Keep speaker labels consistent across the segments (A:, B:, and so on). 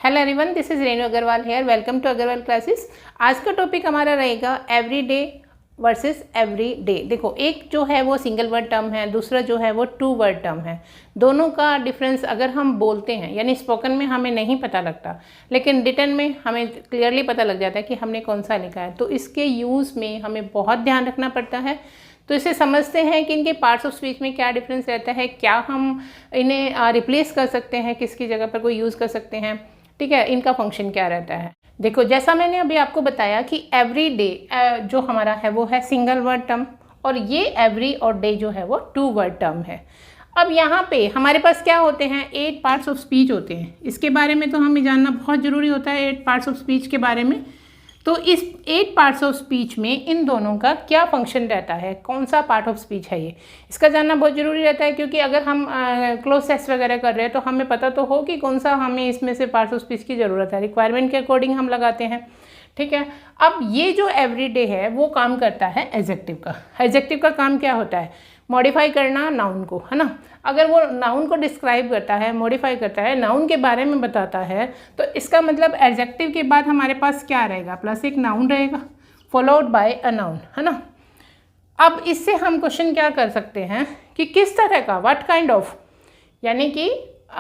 A: Hello everyone, this is Renu Agarwal here. Welcome to Agarwal classes. आज का topic हमारा रहेगा एवरीडे वर्सेस एवरी डे। देखो, एक जो है वो सिंगल वर्ड टर्म है, दूसरा जो है वो टू वर्ड टर्म है। दोनों का डिफरेंस अगर हम बोलते हैं, यानी स्पोकन में हमें नहीं पता लगता, लेकिन रिटन में हमें क्लियरली पता लग जाता है कि हमने कौन सा लिखा है। तो इसके यूज़ में हमें बहुत ध्यान रखना पड़ता है। तो इसे समझते हैं कि इनके पार्ट्स ऑफ स्पीच में क्या डिफरेंस रहता है, क्या हम इन्हें रिप्लेस कर सकते हैं, किसकी जगह पर कोई यूज़ कर सकते हैं, ठीक है, इनका फंक्शन क्या रहता है। देखो, जैसा मैंने अभी आपको बताया कि एवरी डे जो हमारा है वो है सिंगल वर्ड टर्म, और ये एवरी और डे जो है वो टू वर्ड टर्म है। अब यहाँ पे हमारे पास क्या होते हैं, 8 पार्ट्स ऑफ स्पीच होते हैं। इसके बारे में तो हमें जानना बहुत ज़रूरी होता है, 8 पार्ट्स ऑफ स्पीच के बारे में। तो इस 8 पार्ट्स ऑफ स्पीच में इन दोनों का क्या फंक्शन रहता है, कौन सा पार्ट ऑफ स्पीच है ये, इसका जानना बहुत ज़रूरी रहता है। क्योंकि अगर हम क्लोज टेस्ट वगैरह कर रहे हैं तो हमें पता तो हो कि कौन सा हमें इसमें से पार्ट्स ऑफ स्पीच की ज़रूरत है, रिक्वायरमेंट के अकॉर्डिंग हम लगाते हैं, ठीक है। अब ये जो एवरीडे है वो काम करता है एडजेक्टिव का। एडजेक्टिव का काम क्या होता है, मॉडिफाई करना नाउन को, है ना। अगर वो नाउन को डिस्क्राइब करता है, मॉडिफाई करता है, नाउन के बारे में बताता है, तो इसका मतलब एडजेक्टिव के बाद हमारे पास क्या रहेगा, प्लस एक नाउन रहेगा फॉलोड बाय अ नाउन, है ना। अब इससे हम क्वेश्चन क्या कर सकते हैं कि किस तरह का, व्हाट काइंड ऑफ, यानी कि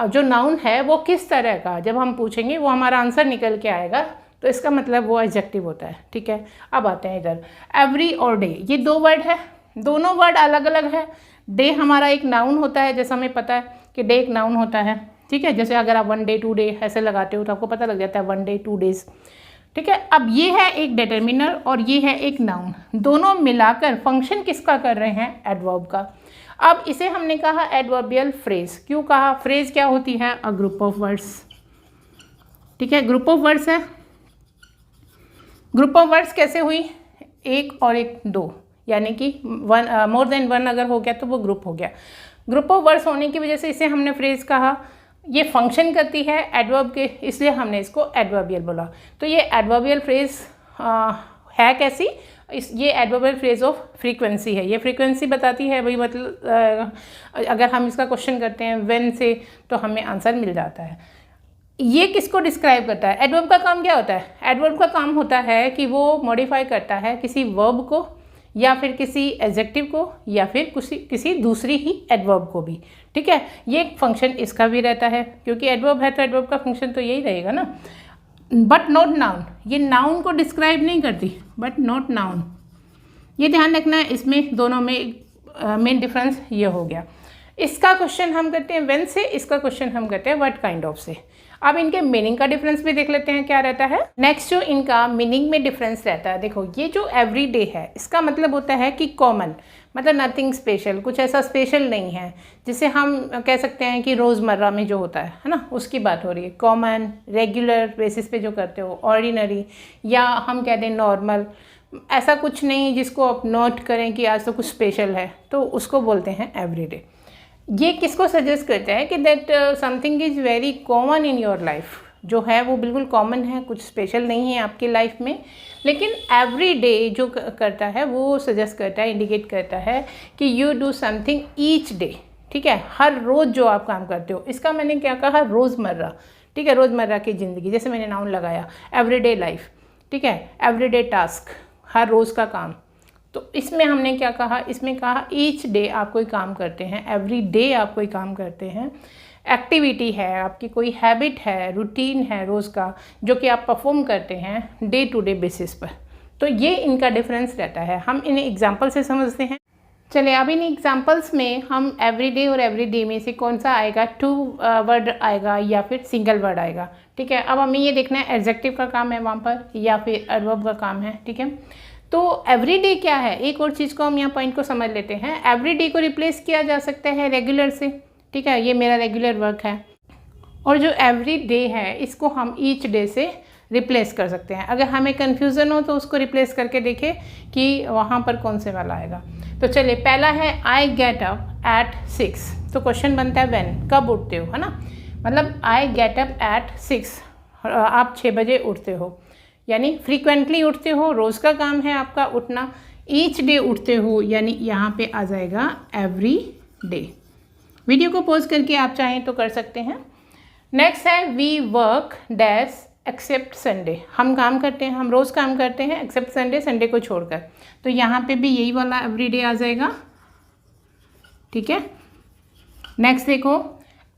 A: जो नाउन है वो किस तरह का, जब हम पूछेंगे वो हमारा आंसर निकल के आएगा, तो इसका मतलब वो एडजेक्टिव होता है, ठीक है। अब आते हैं इधर, एवरी और डे, ये दो वर्ड है, दोनों वर्ड अलग अलग है। डे हमारा एक नाउन होता है, जैसा हमें पता है कि डे एक नाउन होता है, ठीक है। जैसे अगर आप 1 डे 2 डे ऐसे लगाते हो तो आपको पता लग जाता है 1 डे 2 डेज, ठीक है। अब ये है एक डिटर्मिनर और ये है एक नाउन, दोनों मिलाकर फंक्शन किसका कर रहे हैं, एडवर्ब का। अब इसे हमने कहा एडवर्बियल फ्रेज। क्यों कहा, फ्रेज क्या होती है, अ ग्रुप ऑफ वर्ड्स, ठीक है। ग्रुप ऑफ वर्ड्स है। ग्रुप ऑफ वर्ड्स कैसे हुई, एक और एक दो, यानी कि मोर देन वन अगर हो गया तो वो ग्रुप हो गया। ग्रुप ऑफ वर्ड्स होने की वजह से इसे हमने फ्रेज कहा। ये फंक्शन करती है एडवर्ब के, इसलिए हमने इसको एडवर्बियल बोला। तो ये एडवर्बियल फ्रेज है कैसी, ये एडवर्बियल फ्रेज ऑफ फ्रीक्वेंसी है। ये फ्रीक्वेंसी बताती है भाई, मतलब अगर हम इसका क्वेश्चन करते हैं व्हेन से तो हमें आंसर मिल जाता है। ये किसको डिस्क्राइब करता है, एडवर्ब का काम क्या होता है, एडवर्ब का काम होता है कि वो मॉडिफाई करता है किसी वर्ब को, या फिर किसी एडजेक्टिव को, या फिर किसी दूसरी ही एडवर्ब को भी, ठीक है। ये फंक्शन इसका भी रहता है, क्योंकि एडवर्ब है तो एडवर्ब का फंक्शन तो यही रहेगा ना। बट नॉट नाउन, ये नाउन को डिस्क्राइब नहीं करती, बट नॉट नाउन, ये ध्यान रखना है। इसमें दोनों में मेन डिफरेंस ये हो गया। इसका क्वेश्चन हम करते हैं व्हेन से, इसका क्वेश्चन हम करते हैं व्हाट काइंड ऑफ से। अब इनके मीनिंग का डिफरेंस भी देख लेते हैं क्या रहता है। नेक्स्ट जो इनका मीनिंग में डिफरेंस रहता है, देखो ये जो एवरी डे है इसका मतलब होता है कि कॉमन, मतलब नथिंग स्पेशल, कुछ ऐसा स्पेशल नहीं है, जिसे हम कह सकते हैं कि रोज़मर्रा में जो होता है ना, उसकी बात हो रही है। कॉमन, रेगुलर बेसिस पे जो करते हो, ऑर्डिनरी, या हम कह दें नॉर्मल, ऐसा कुछ नहीं जिसको आप नोट करें कि आज तो कुछ स्पेशल है, तो उसको बोलते हैं एवरीडे। ये किसको सजेस्ट करता है कि that something is very common in your life, जो है वो बिल्कुल कॉमन है, कुछ स्पेशल नहीं है आपकी लाइफ में। लेकिन एवरी डे जो करता है वो सजेस्ट करता है, इंडिकेट करता है कि you do something each day, ठीक है। हर रोज़ जो आप काम करते हो, इसका मैंने क्या कहा, रोज़मर्रा, ठीक है। रोज़मर्रा की ज़िंदगी, जैसे मैंने नाउन लगाया एवरीडे लाइफ, ठीक है, एवरीडे टास्क, हर रोज़ का काम। तो इसमें हमने क्या कहा, इसमें कहा ईच डे आप कोई काम करते हैं, एवरी डे आप कोई काम करते हैं, एक्टिविटी है आपकी, कोई हैबिट है, रूटीन है रोज़ का, जो कि आप परफॉर्म करते हैं डे टू डे बेसिस पर। तो ये इनका डिफरेंस रहता है। हम इन्हें एग्जांपल से समझते हैं। चलिए, अब इन एग्जांपल्स में हम एवरी डे और एवरी डे में से कौन सा आएगा, टू वर्ड आएगा या फिर सिंगल वर्ड आएगा, ठीक है। अब हमें ये देखना है एडजेक्टिव का काम है वहाँ पर या फिर एडवर्ब का काम है, ठीक है। तो एवरीडे क्या है, एक और चीज़ को हम यहाँ पॉइंट को समझ लेते हैं। एवरीडे को रिप्लेस किया जा सकता है रेगुलर से, ठीक है, ये मेरा रेगुलर वर्क है। और जो एवरी डे है इसको हम ईच डे से रिप्लेस कर सकते हैं। अगर हमें कन्फ्यूज़न हो तो उसको रिप्लेस करके देखें कि वहाँ पर कौन से वाला आएगा। तो चलिए, पहला है आई गेट अप एट 6, तो क्वेश्चन बनता है व्हेन, कब उठते हो, है ना। मतलब आई गेट अप एट 6, आप 6 बजे उठते हो, यानी फ्रीक्वेंटली उठते हो, रोज़ का काम है आपका उठना। ईच डे उठते हो, यानी यहाँ पे आ जाएगा एवरी डे। वीडियो को पॉज करके आप चाहें तो कर सकते हैं। नेक्स्ट है we work dash except Sunday, हम काम करते हैं, हम रोज़ काम करते हैं एक्सेप्ट संडे, संडे को छोड़कर। तो यहाँ पे भी यही वाला एवरीडे आ जाएगा, ठीक है। नेक्स्ट देखो,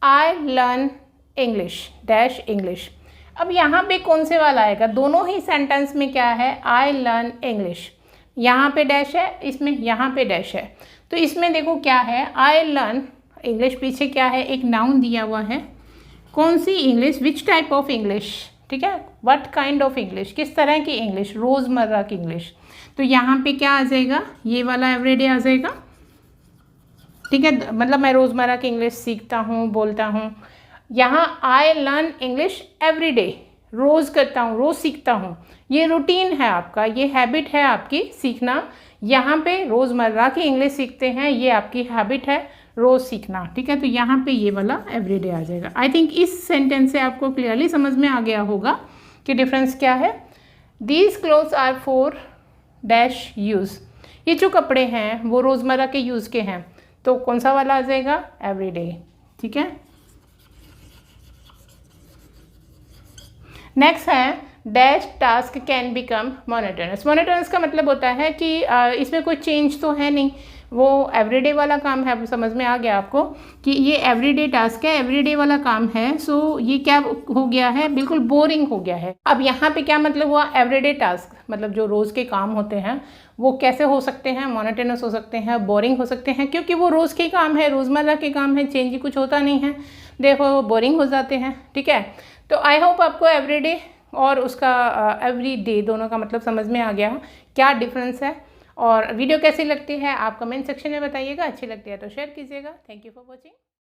A: I learn English dash English. अब यहाँ पे कौन से वाला आएगा, दोनों ही सेंटेंस में क्या है, आई लर्न इंग्लिश, यहाँ पे डैश है, इसमें यहाँ पे डैश है। तो इसमें देखो क्या है, आई लर्न इंग्लिश, पीछे क्या है, एक नाउन दिया हुआ है, कौन सी English, which type of English, ठीक है, व्हाट काइंड ऑफ इंग्लिश, किस तरह की इंग्लिश, रोज़मर्रा की इंग्लिश। तो यहाँ पे क्या आ जाएगा, ये वाला एवरीडे आ जाएगा, ठीक है। मतलब मैं रोज़मर्रा की इंग्लिश सीखता हूँ, बोलता हूँ। यहाँ आई लर्न इंग्लिश एवरीडे, रोज़ करता हूँ, रोज़ सीखता हूँ, ये रूटीन है आपका, ये हैबिट है आपकी सीखना। यहाँ पे रोज़मर्रा की इंग्लिश सीखते हैं, ये आपकी हैबिट है रोज़ सीखना, ठीक है। तो यहाँ पे ये वाला एवरीडे आ जाएगा। आई थिंक इस सेंटेंस से आपको क्लियरली समझ में आ गया होगा कि डिफरेंस क्या है। These clothes are for dash use, ये जो कपड़े हैं वो रोज़मर्रा के यूज़ के हैं, तो कौन सा वाला आ जाएगा, एवरीडे, ठीक है। नेक्स्ट है dash task can become monotonous. Monotonous का मतलब होता है कि इसमें कोई चेंज तो है नहीं, वो एवरीडे वाला काम है। समझ में आ गया आपको कि ये एवरीडे टास्क है, एवरीडे वाला काम है। सो ये क्या हो गया है, बिल्कुल बोरिंग हो गया है। अब यहाँ पे क्या मतलब हुआ, एवरीडे टास्क मतलब जो रोज़ के काम होते हैं वो कैसे हो सकते हैं, मोनोटोनस हो सकते हैं, बोरिंग हो सकते हैं, क्योंकि वो रोज़ के काम है, रोज़मर्रा के काम है, चेंज ही कुछ होता नहीं है, देखो बोरिंग हो जाते हैं, ठीक है। तो आई होप आपको एवरीडे और उसका एवरी डे दोनों का मतलब समझ में आ गया क्या डिफरेंस है। और वीडियो कैसी लगती है आप कमेंट सेक्शन में बताइएगा, अच्छी लगती है तो शेयर कीजिएगा। Thank you for watching.